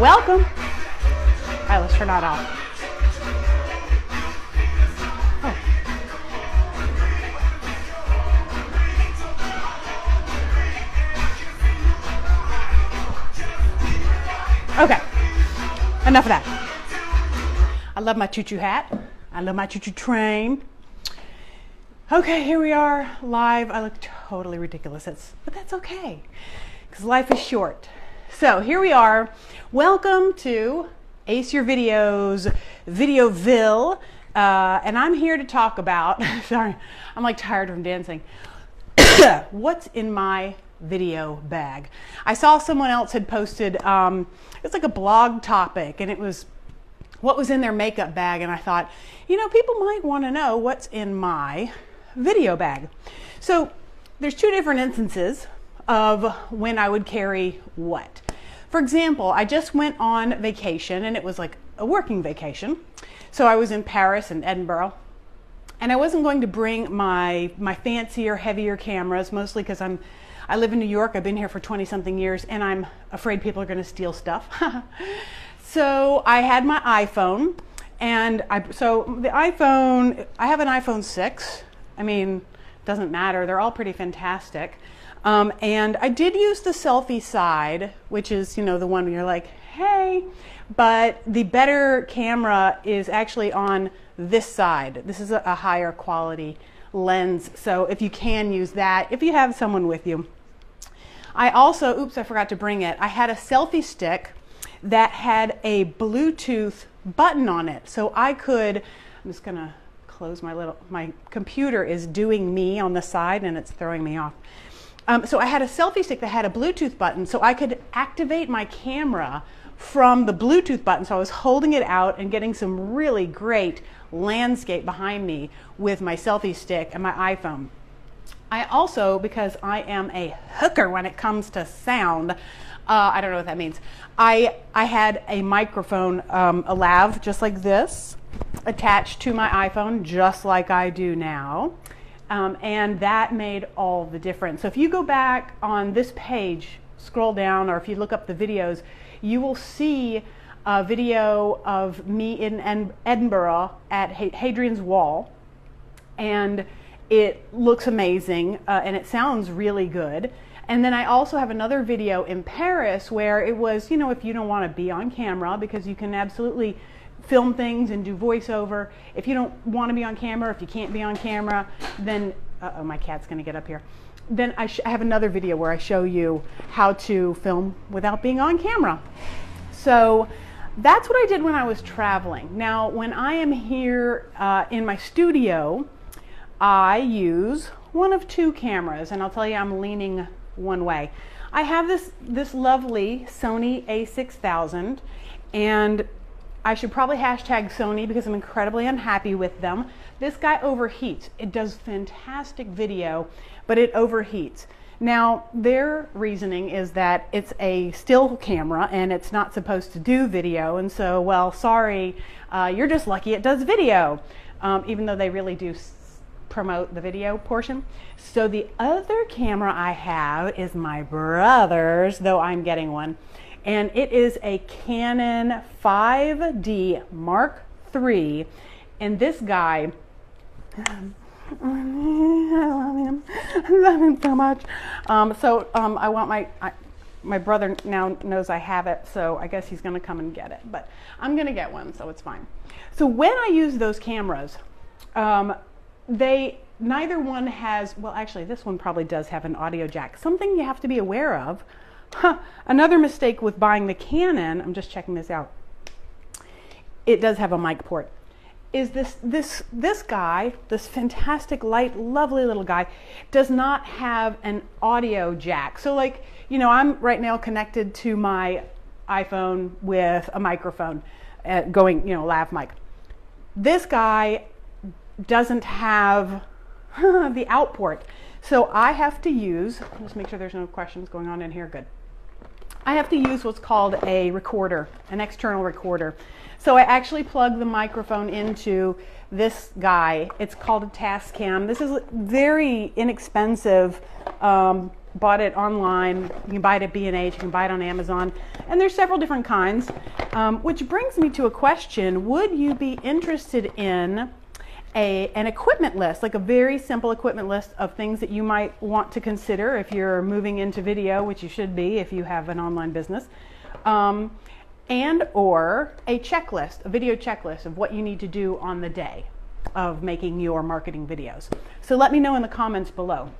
Welcome. All right, let's turn that off. Oh. Okay, enough of that. I love my choo-choo hat. I love my choo-choo train. Okay, here we are live. I look totally ridiculous, but that's okay, because life is short. So here we are. Welcome to Ace Your Videos, Videoville, and I'm here to talk about, sorry, I'm like tired from dancing, what's in my video bag. I saw someone else had posted, it's like a blog topic, and it was what was in their makeup bag, and I thought, you know, people might want to know what's in my video bag. So there's two different instances of when I would carry what. For example, I just went on vacation, and it was like a working vacation. So I was in Paris and Edinburgh, and I wasn't going to bring my fancier, heavier cameras, mostly because I live in New York. I've been here for 20-something years, and I'm afraid people are going to steal stuff. So I had my iPhone, and so the iPhone, I have an iPhone 6. I mean, doesn't matter. They're all pretty fantastic. And I did use the selfie side, which is, you know, the one where you're like, hey, but the better camera is actually on this side. This is a higher quality lens. So if you can use that, if you have someone with you. I also, oops, I forgot to bring it. I had a selfie stick that had a Bluetooth button on it. So I could, I'm just gonna close my computer is doing me on the side and it's throwing me off. So I had a selfie stick that had a Bluetooth button, so I could activate my camera from the Bluetooth button. So I was holding it out and getting some really great landscape behind me with my selfie stick and my iPhone. I also, because I am a hooker when it comes to sound, I don't know what that means. I had a microphone, a lav, just like this, attached to my iPhone, just like I do now. And that made all the difference. So if you go back on this page, scroll down, or if you look up the videos, you will see a video of me in Edinburgh at Hadrian's Wall. And it looks amazing, and it sounds really good. And then I also have another video in Paris where it was, you know, if you don't want to be on camera, because you can absolutely film things and do voiceover. If you don't want to be on camera, if you can't be on camera, then, uh-oh, my cat's going to get up here. Then I have another video where I show you how to film without being on camera. So that's what I did when I was traveling. Now, when I am here in my studio, I use one of two cameras, and I'll tell you I'm leaning one way. I have this lovely Sony a6000, and I should probably hashtag Sony because I'm incredibly unhappy with them. This guy overheats. It does fantastic video, but it overheats. Now, their reasoning is that it's a still camera and it's not supposed to do video, and so, well, sorry, you're just lucky it does video, even though they really do promote the video portion. So the other camera I have is my brother's, though I'm getting one, and it is a Canon 5D Mark III, and this guy, I love him so much. I want my brother now knows I have it, so I guess he's gonna come and get it, but I'm gonna get one, so it's fine. So when I use those cameras, neither one has, well, actually this one probably does have an audio jack. Something you have to be aware of. Another mistake with buying the Canon, I'm just checking this out. It does have a mic port. Is this guy, this fantastic, light, lovely little guy, does not have an audio jack. So, like, you know, I'm right now connected to my iPhone with a microphone going, you know, lav mic. This guy doesn't have the out port. So I have to use, just make sure there's no questions going on in here, good. I have to use what's called a recorder, an external recorder. So I actually plug the microphone into this guy. It's called a Tascam. This is very inexpensive bought it online. You can buy it at B&H, you can buy it on Amazon, and there's several different kinds, which brings me to a question. Would you be interested in an equipment list, like a very simple equipment list of things that you might want to consider if you're moving into video, which you should be if you have an online business, and or a checklist, a video checklist of what you need to do on the day of making your marketing videos? So let me know in the comments below.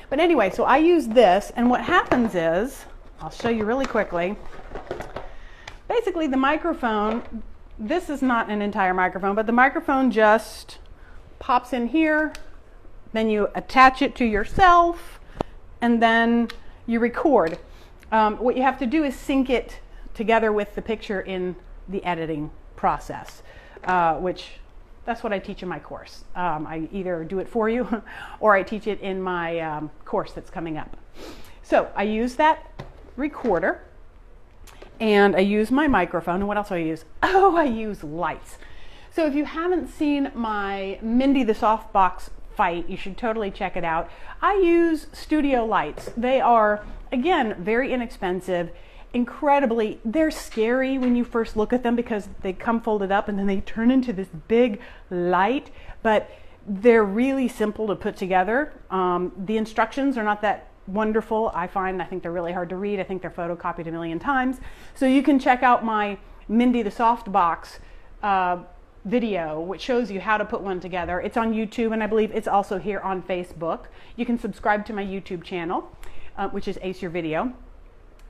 But anyway, so I use this, and what happens is, I'll show you really quickly. Basically, the microphone, this is not an entire microphone, but the microphone just pops in here, then you attach it to yourself, and then you record. What you have to do is sync it together with the picture in the editing process, which that's what I teach in my course. I either do it for you or I teach it in my course that's coming up. So I use that recorder, and I use my microphone. And what else do I use? Oh, I use lights. So if you haven't seen my Mindy the Softbox fight, you should totally check it out. I use studio lights. They are, again, very inexpensive. Incredibly, they're scary when you first look at them because they come folded up and then they turn into this big light, but they're really simple to put together. The instructions are not that wonderful, I find. I think they're really hard to read. I think they're photocopied a million times. So you can check out my Mindy the Softbox video, which shows you how to put one together. It's on YouTube, and I believe it's also here on Facebook. You can subscribe to my YouTube channel, which is Ace Your Video.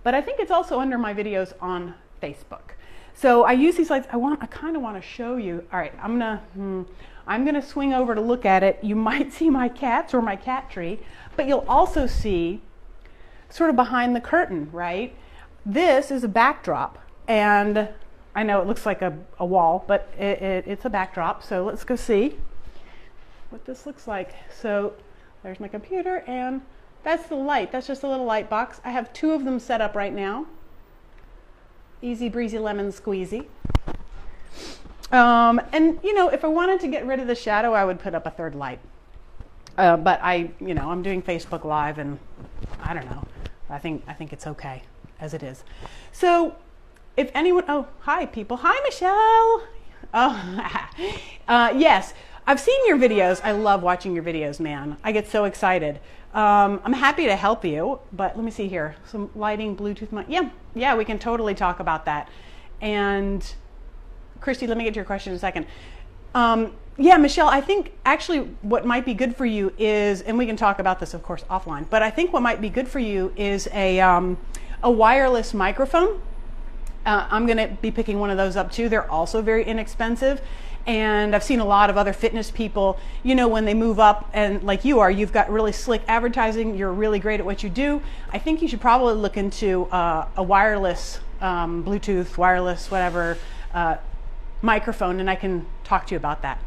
But I think it's also under my videos on Facebook. So I use these lights. I kind of want to show you. All right, I'm gonna swing over to look at it. You might see my cats or my cat tree, but you'll also see sort of behind the curtain, right? This is a backdrop, and I know it looks like a wall, but it's a backdrop. So let's go see what this looks like. So there's my computer, and that's the light. That's just a little light box. I have 2 of them set up right now. Easy breezy lemon squeezy. And you know, if I wanted to get rid of the shadow, I would put up a 3rd light. But I'm doing Facebook Live, and I don't know. I think it's okay as it is. So if anyone, oh, hi people. Hi, Michelle. Oh, yes. I've seen your videos. I love watching your videos, man. I get so excited. I'm happy to help you, but let me see here. Some lighting, Bluetooth mic. Yeah, we can totally talk about that. And Christy, let me get to your question in a second. Yeah, Michelle, I think actually what might be good for you is, and we can talk about this, of course, offline, but I think what might be good for you is a wireless microphone. I'm going to be picking one of those up too. They're also very inexpensive. And I've seen a lot of other fitness people, you know, when they move up, and like you are, you've got really slick advertising, you're really great at what you do. I think you should probably look into a wireless, Bluetooth, wireless, whatever, microphone, and I can talk to you about that.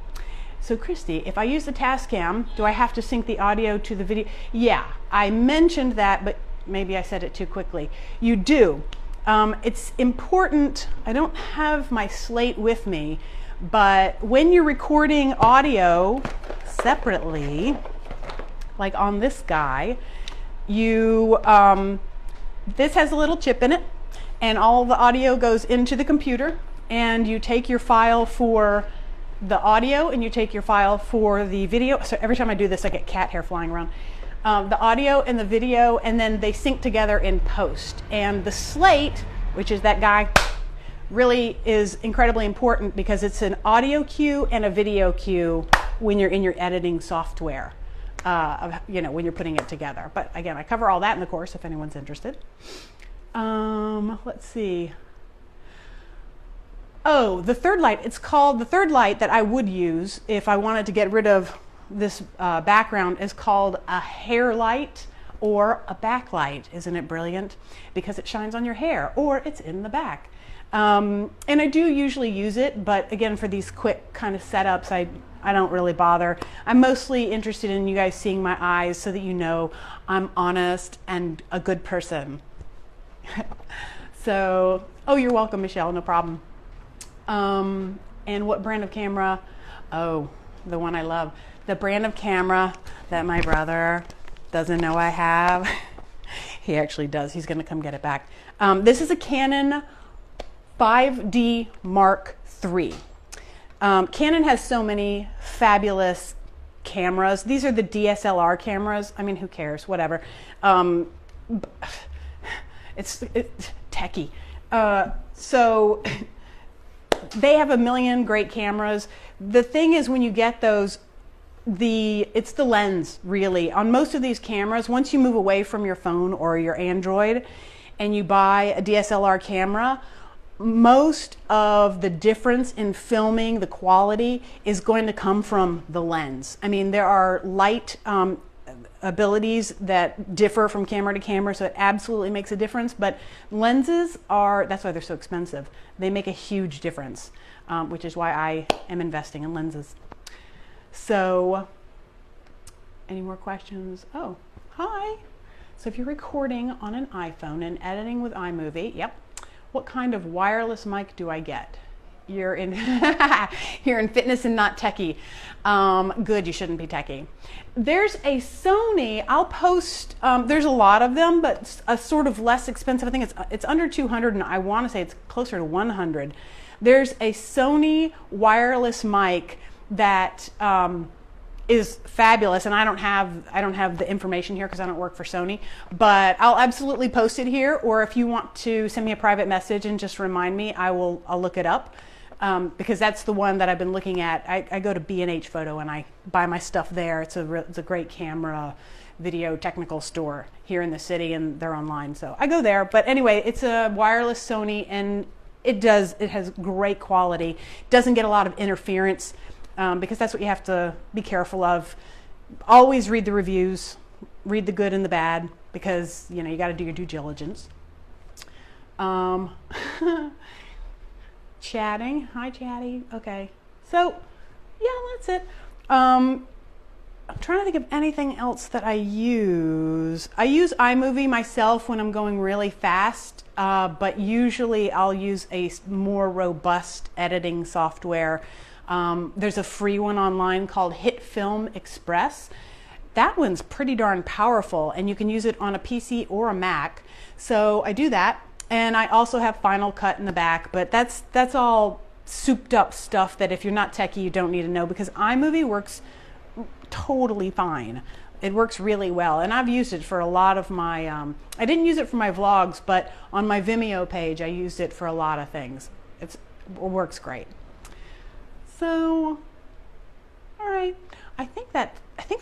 So Christy, if I use the Tascam, do I have to sync the audio to the video? Yeah, I mentioned that, but maybe I said it too quickly. You do. It's important. I don't have my slate with me, but when you're recording audio separately, like on this guy, you this has a little chip in it, and all the audio goes into the computer, and you take your file for the audio and you take your file for the video. So every time I do this, I get cat hair flying around. The audio and the video, and then they sync together in post. And the slate, which is that guy, really is incredibly important because it's an audio cue and a video cue when you're in your editing software, when you're putting it together. But again, I cover all that in the course if anyone's interested. Let's see. Oh, the 3rd light. It's called, the 3rd light that I would use if I wanted to get rid of this background is called a hair light or a backlight. Isn't it brilliant? Because it shines on your hair, or it's in the back. And I do usually use it, but again, for these quick kind of setups, I don't really bother. I'm mostly interested in you guys seeing my eyes so that you know I'm honest and a good person. So, oh, you're welcome, Michelle, no problem. And what brand of camera? Oh, the one I love. The brand of camera that my brother doesn't know I have. He actually does. He's going to come get it back. This is a Canon 5D Mark III. Canon has so many fabulous cameras. These are the DSLR cameras. I mean, who cares? Whatever. It's techie. So they have a million great cameras. The thing is, when you get those, it's the lens, really. On most of these cameras, once you move away from your phone or your Android and you buy a DSLR camera, most of the difference in filming, the quality, is going to come from the lens. I mean, there are light abilities that differ from camera to camera, so it absolutely makes a difference. But lenses that's why they're so expensive. They make a huge difference, which is why I am investing in lenses. So, any more questions? Oh, hi. So if you're recording on an iPhone and editing with iMovie, yep. What kind of wireless mic do I get? You're in you're in fitness and not techie. Good, you shouldn't be techie. There's a Sony. I'll post. There's a lot of them, but a sort of less expensive. I think it's under 200, and I want to say it's closer to 100. There's a Sony wireless mic that is fabulous, and I don't have the information here because I don't work for Sony, but I'll absolutely post it here. Or if you want to send me a private message and just remind me, I'll look it up, because that's the one that I've been looking at. I go to B&H Photo and I buy my stuff there. It's a great camera, video, technical store here in the city, and they're online, so I go there. But anyway, it's a wireless Sony, and it has great quality. Doesn't get a lot of interference. Because that's what you have to be careful of. Always read the reviews, read the good and the bad, because you got to do your due diligence. Chatting, hi Chatty. Okay, so yeah, that's it. I'm trying to think of anything else that I use. I use iMovie myself when I'm going really fast, but usually I'll use a more robust editing software. There's a free one online called HitFilm Express. That one's pretty darn powerful, and you can use it on a PC or a Mac. So I do that, and I also have Final Cut in the back, but that's all souped up stuff that if you're not techie, you don't need to know, because iMovie works totally fine. It works really well, and I've used it for a lot of my, I didn't use it for my vlogs, but on my Vimeo page, I used it for a lot of things. It works great. So, all right. I think that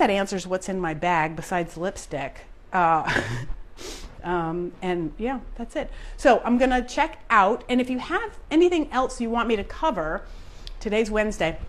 answers what's in my bag besides lipstick. And yeah, that's it. So I'm gonna check out. And if you have anything else you want me to cover, today's Wednesday.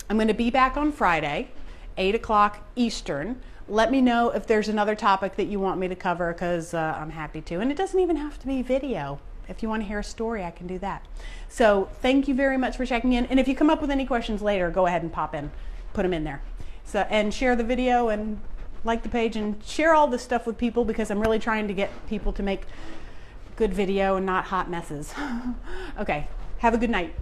I'm gonna be back on Friday, 8 o'clock Eastern. Let me know if there's another topic that you want me to cover, because I'm happy to. And it doesn't even have to be video. If you want to hear a story, I can do that. So thank you very much for checking in. And if you come up with any questions later, go ahead and pop in, put them in there. So, and share the video and like the page and share all this stuff with people, because I'm really trying to get people to make good video and not hot messes. Okay, have a good night.